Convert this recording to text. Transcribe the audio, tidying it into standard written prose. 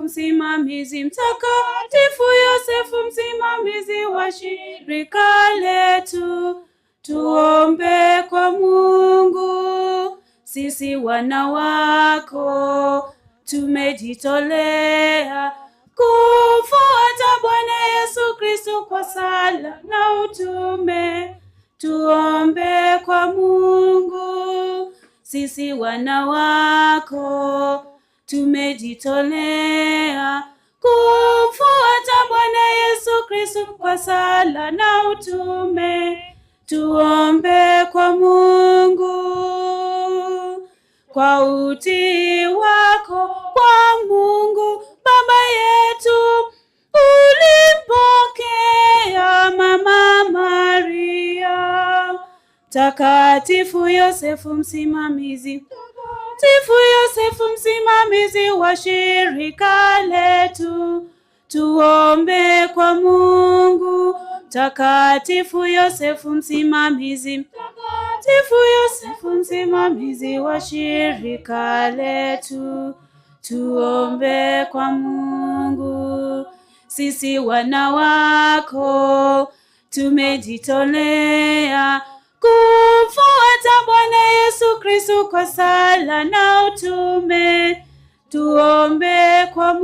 msimamizi, Mtakatifu Yosefu, msimamizi wa shirika letu, tuombe kwa Mungu. Sisi wana wako tumejitolea kufuata Bwana Yesu Kristo kwa sala na utume, tuombe kwa Mungu. Sisi wana wako tumejitolea kufuata Bwana Yesu Kristo kwa sala na utume, tuombe kwa Mungu. Kwa utii wako kwa Mungu Baba yetu, ulimpokea Mama Maria. Mtakatifu Yosefu msimamizi, msimamizi wa shirika letu, tuombe kwa Mungu. Mtakatifu Yosefu msimamizi, msimamizi wa shirika letu, tuombe kwa Mungu. Sisi wana wako tumejitolea kumfuata Bwana Yesu Kristo kwa sala na utume, tuombe kwa Mungu.